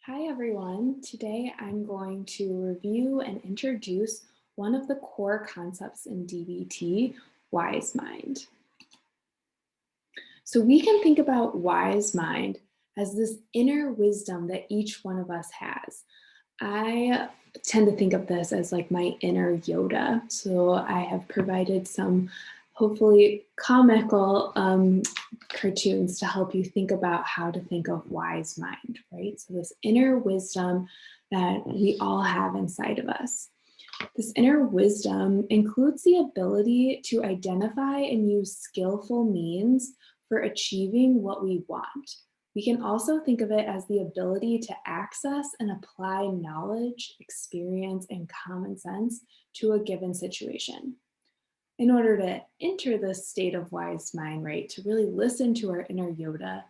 Hi everyone. Today I'm going to review and introduce one of the core concepts in DBT, wise mind. So we can think about wise mind as this inner wisdom that each one of us has. I tend to think of this as like my inner Yoda. So I have provided some hopefully comical cartoons to help you think about how to think of wise mind, right? So this inner wisdom that we all have inside of us. This inner wisdom includes the ability to identify and use skillful means for achieving what we want. We can also think of it as the ability to access and apply knowledge, experience, and common sense to a given situation. In order to enter this state of wise mind, right, to really listen to our inner Yoda,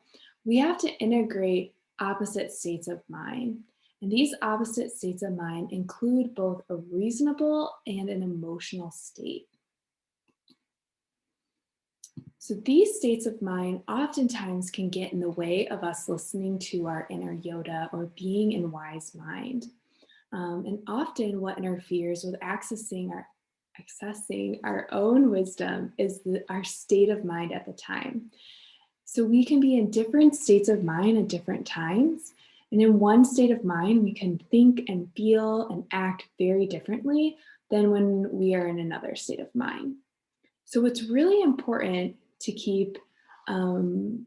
we have to integrate opposite states of mind. And these opposite states of mind include both a reasonable and an emotional state. So these states of mind oftentimes can get in the way of us listening to our inner Yoda or being in wise mind. And often what interferes with accessing our own wisdom is our state of mind at the time. So we can be in different states of mind at different times. And in one state of mind, we can think and feel and act very differently than when we are in another state of mind. So it's really important to keep um,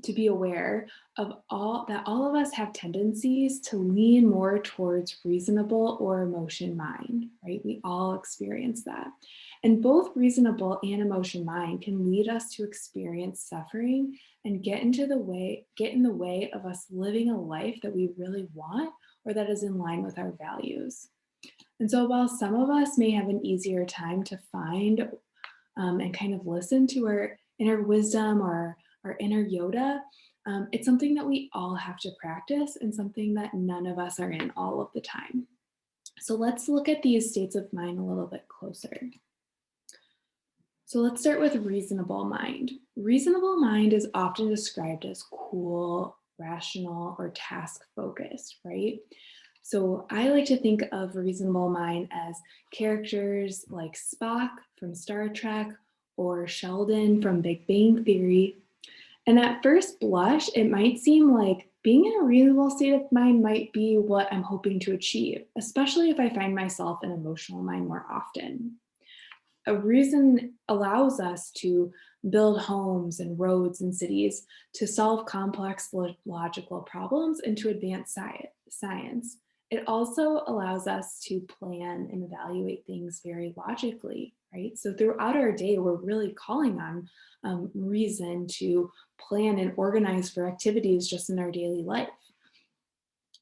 to be aware of all of us have tendencies to lean more towards reasonable or emotion mind, right? We all experience that. And both reasonable and emotion mind can lead us to experience suffering and get in the way of us living a life that we really want or that is in line with our values. And so while some of us may have an easier time to find and kind of listen to our inner wisdom or our inner Yoda, it's something that we all have to practice and something that none of us are in all of the time. So let's look at these states of mind a little bit closer. So let's start with reasonable mind. Reasonable mind is often described as cool, rational, or task focused, right? So I like to think of reasonable mind as characters like Spock from Star Trek or Sheldon from Big Bang Theory. And at first blush, it might seem like being in a reasonable state of mind might be what I'm hoping to achieve, especially if I find myself in emotional mind more often. A reason allows us to build homes and roads and cities, to solve complex logical problems, and to advance science. It also allows us to plan and evaluate things very logically, right? So throughout our day, we're really calling on reason to plan and organize for activities just in our daily life.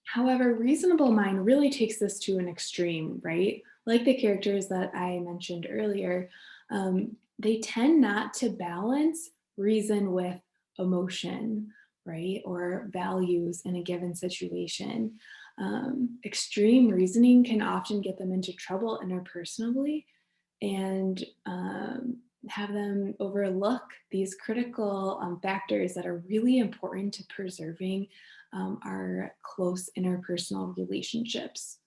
However, reasonable mind really takes this to an extreme, right? Like the characters that I mentioned earlier, they tend not to balance reason with emotion, right? Or values in a given situation. Extreme reasoning can often get them into trouble interpersonally and have them overlook these critical factors that are really important to preserving our close interpersonal relationships.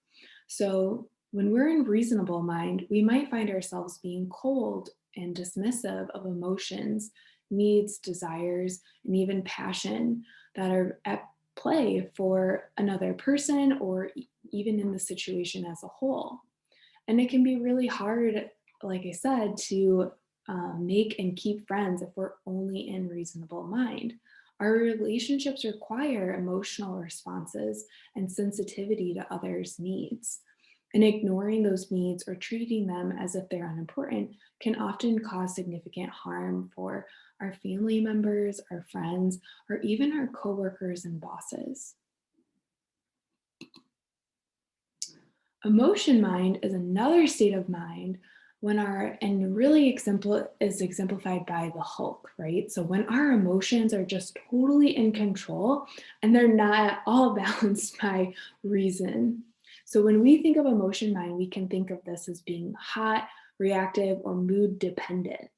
So, when we're in reasonable mind, we might find ourselves being cold and dismissive of emotions, needs, desires, and even passion that are at play for another person or even in the situation as a whole. And it can be really hard, like I said, to make and keep friends if we're only in reasonable mind. Our relationships require emotional responses and sensitivity to others' needs. And ignoring those needs or treating them as if they're unimportant can often cause significant harm for our family members, our friends, or even our coworkers and bosses. Emotion mind is another state of mind when our and really is exemplified by the Hulk, right? So when our emotions are just totally in control and they're not at all balanced by reason. So when we think of emotion mind, we can think of this as being hot, reactive, or mood dependent.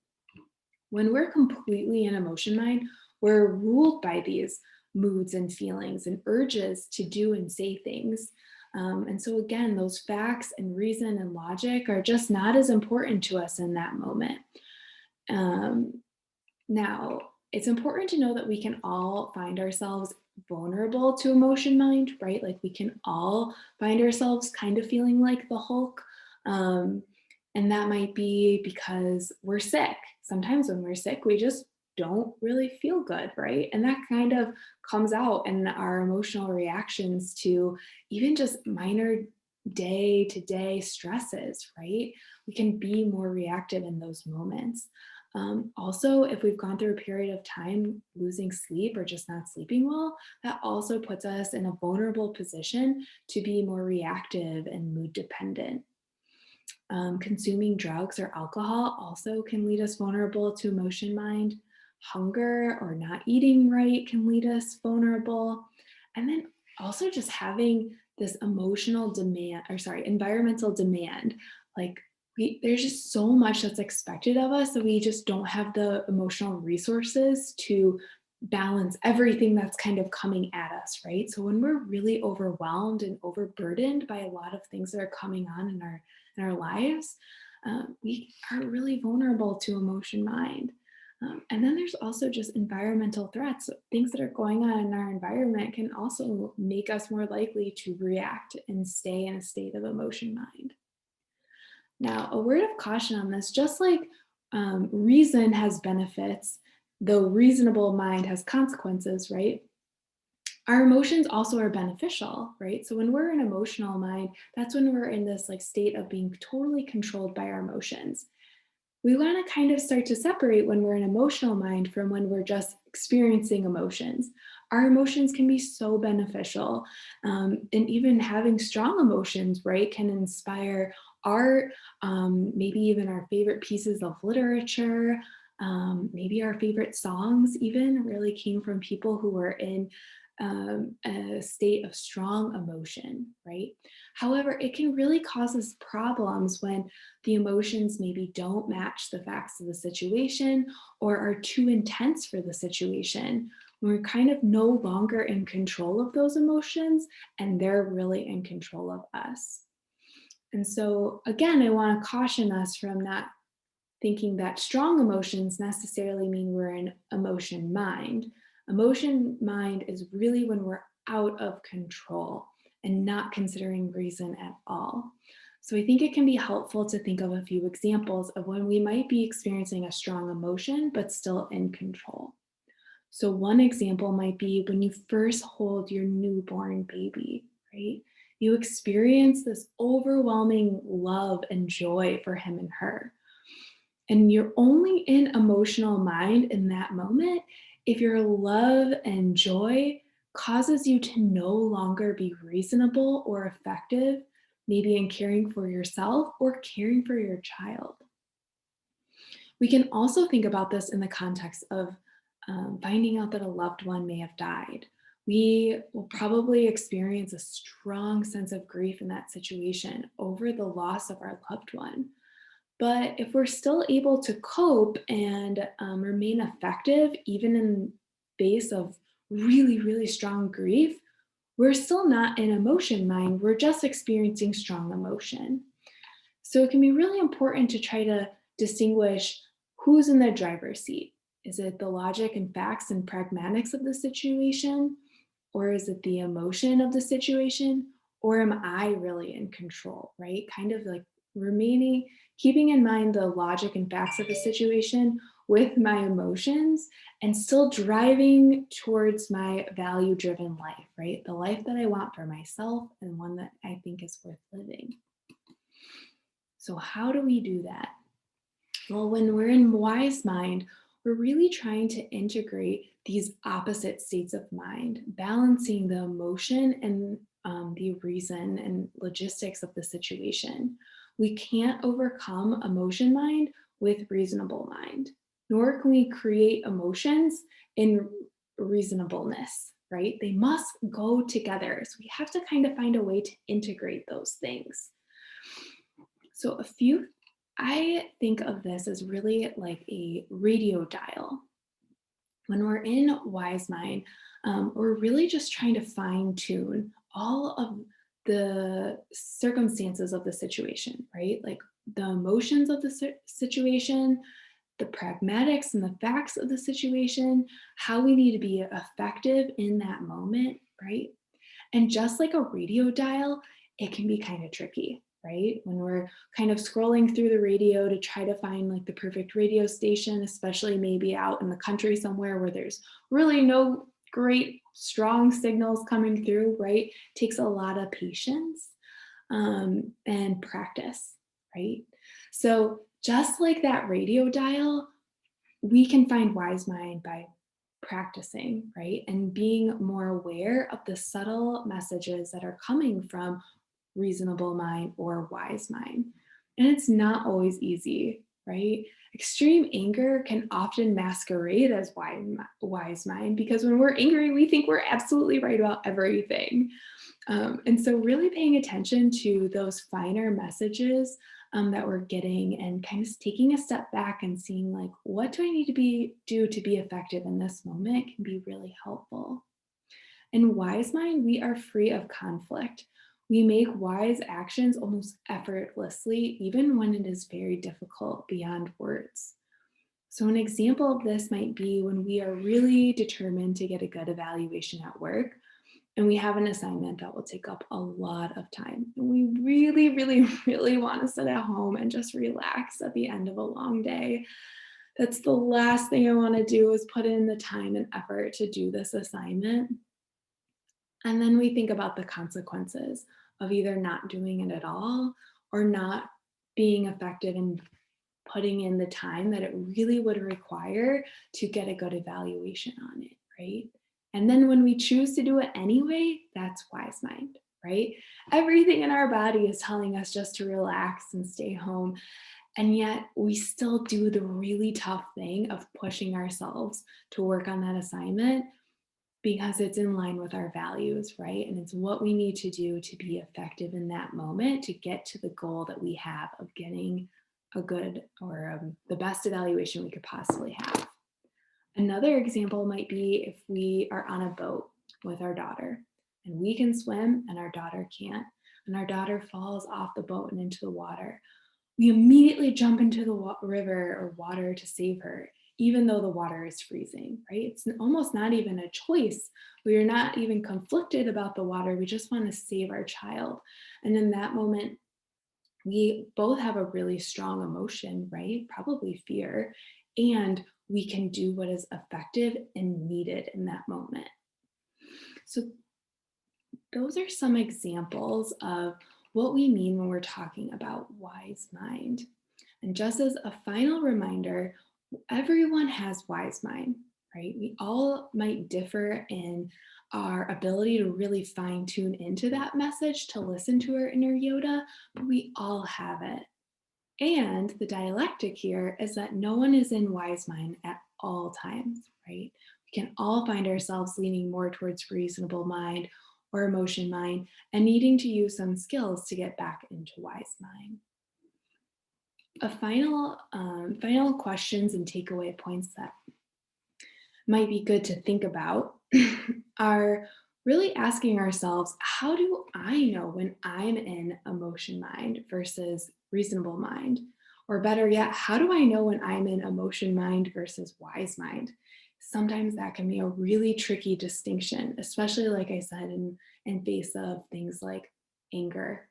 When we're completely in emotion mind, we're ruled by these moods and feelings and urges to do and say things. And so, again, those facts and reason and logic are just not as important to us in that moment. Um, Now, it's important to know that we can all find ourselves vulnerable to emotion mind, right? Like we can all find ourselves kind of feeling like the Hulk. Um, and that might be because we're sick. Sometimes when we're sick, we just don't really feel good, right? And that kind of comes out in our emotional reactions to even just minor day to day stresses, right? We can be more reactive in those moments. Also, if we've gone through a period of time losing sleep or just not sleeping well, that also puts us in a vulnerable position to be more reactive and mood dependent. Consuming drugs or alcohol also can lead us vulnerable to emotion mind. Hunger or not eating right can lead us vulnerable. And then also just having this emotional demand, or sorry, environmental demand. Like there's just so much that's expected of us that we just don't have the emotional resources to balance everything that's kind of coming at us, right? So when we're really overwhelmed and overburdened by a lot of things that are coming on in our lives, we are really vulnerable to emotion mind. And then there's also just environmental threats. So things that are going on in our environment can also make us more likely to react and stay in a state of emotion mind. Now, a word of caution on this, just like reason has benefits, though reasonable mind has consequences, right? Our emotions also are beneficial, right? So when we're in emotional mind, that's when we're in this like state of being totally controlled by our emotions. We want to kind of start to separate when we're in emotional mind from when we're just experiencing emotions. Our emotions can be so beneficial. And even having strong emotions, right, can inspire art, maybe even our favorite pieces of literature. Maybe our favorite songs even really came from people who were in a state of strong emotion, right? However, it can really cause us problems when the emotions maybe don't match the facts of the situation or are too intense for the situation. We're kind of no longer in control of those emotions and they're really in control of us. And so, again, I want to caution us from not thinking that strong emotions necessarily mean we're in emotion mind. Emotion mind is really when we're out of control and not considering reason at all. So I think it can be helpful to think of a few examples of when we might be experiencing a strong emotion but still in control. So one example might be when you first hold your newborn baby, right? You experience this overwhelming love and joy for him and her. And you're only in emotional mind in that moment if your love and joy causes you to no longer be reasonable or effective, maybe in caring for yourself or caring for your child. We can also think about this in the context of finding out that a loved one may have died. We will probably experience a strong sense of grief in that situation over the loss of our loved one. But if we're still able to cope and remain effective, even in face of really, really strong grief, we're still not in emotion mind. We're just experiencing strong emotion. So it can be really important to try to distinguish who's in the driver's seat. Is it the logic and facts and pragmatics of the situation? Or is it the emotion of the situation? Or am I really in control, right? Kind of like remaining, keeping in mind the logic and facts of the situation with my emotions and still driving towards my value driven life, right? The life that I want for myself and one that I think is worth living. So, how do we do that? Well, when we're in wise mind, we're really trying to integrate these opposite states of mind, balancing the emotion and the reason and logistics of the situation. We can't overcome emotion mind with reasonable mind, nor can we create emotions in reasonableness, right? They must go together. So we have to kind of find a way to integrate those things. So I think of this as really like a radio dial. When we're in wise mind, Or really just trying to fine tune all of the circumstances of the situation, right? Like the emotions of the situation, the pragmatics and the facts of the situation, how we need to be effective in that moment, right? And just like a radio dial, it can be kind of tricky, right? When we're kind of scrolling through the radio to try to find like the perfect radio station, especially maybe out in the country somewhere where there's really no great strong signals coming through, right? Takes a lot of patience and practice, right? So just like that radio dial, we can find wise mind by practicing, right? And being more aware of the subtle messages that are coming from reasonable mind or wise mind. And it's not always easy, right? Extreme anger can often masquerade as wise mind because when we're angry, we think we're absolutely right about everything. And so, really paying attention to those finer messages that we're getting and kind of taking a step back and seeing, like, what do I need to do to be effective in this moment can be really helpful. In Wise Mind, we are free of conflict. We make wise actions almost effortlessly, even when it is very difficult beyond words. So, an example of this might be when we are really determined to get a good evaluation at work and we have an assignment that will take up a lot of time. And we really, really, really want to sit at home and just relax at the end of a long day. That's the last thing I want to do is put in the time and effort to do this assignment. And then we think about the consequences of either not doing it at all or not being effective in putting in the time that it really would require to get a good evaluation on it, right? And then when we choose to do it anyway, that's wise mind, right? Everything in our body is telling us just to relax and stay home. And yet we still do the really tough thing of pushing ourselves to work on that assignment because it's in line with our values, right? And it's what we need to do to be effective in that moment to get to the goal that we have of getting a good or the best evaluation we could possibly have. Another example might be if we are on a boat with our daughter and we can swim and our daughter can't, and our daughter falls off the boat and into the water. We immediately jump into the river or water to save her, even though the water is freezing, right? It's almost not even a choice. We are not even conflicted about the water. We just want to save our child. And in that moment, we both have a really strong emotion, right? Probably fear. And we can do what is effective and needed in that moment. So, those are some examples of what we mean when we're talking about wise mind. And just as a final reminder, everyone has wise mind, right? We all might differ in our ability to really fine tune into that message to listen to our inner Yoda, but we all have it. And the dialectic here is that no one is in wise mind at all times, right? We can all find ourselves leaning more towards reasonable mind or emotion mind and needing to use some skills to get back into wise mind. A final questions and takeaway points that might be good to think about are really asking ourselves, how do I know when I'm in emotion mind versus reasonable mind? Or better yet, how do I know when I'm in emotion mind versus wise mind? Sometimes that can be a really tricky distinction, especially like I said, in face of things like anger,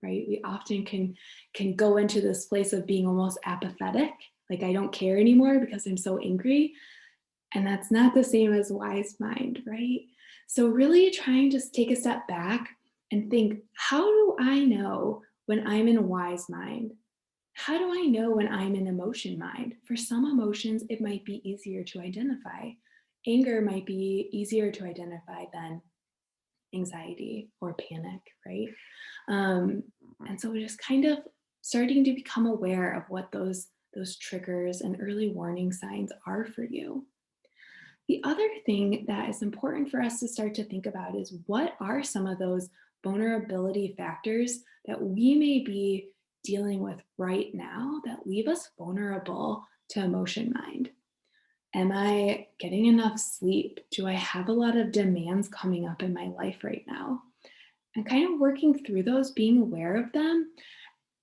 right? We often can go into this place of being almost apathetic, like I don't care anymore because I'm so angry. And that's not the same as wise mind, right? So, really trying to take a step back and think, how do I know when I'm in a wise mind? How do I know when I'm in emotion mind? For some emotions, it might be easier to identify. Anger might be easier to identify than anxiety or panic, right? Um, and so, we're just kind of starting to become aware of what those triggers and early warning signs are for you. The other thing that is important for us to start to think about is what are some of those vulnerability factors that we may be dealing with right now that leave us vulnerable to emotion mind? Am I getting enough sleep? Do I have a lot of demands coming up in my life right now? And kind of working through those, being aware of them,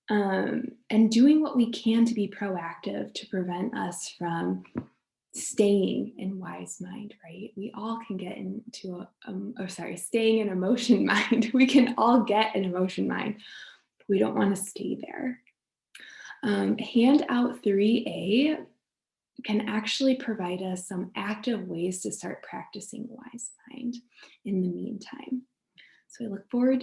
and doing what we can to be proactive to prevent us from staying in wise mind, right? We all can get into staying in emotion mind. We can all get an emotion mind. We don't want to stay there. Handout 3A can actually provide us some active ways to start practicing wise mind in the meantime. So I look forward to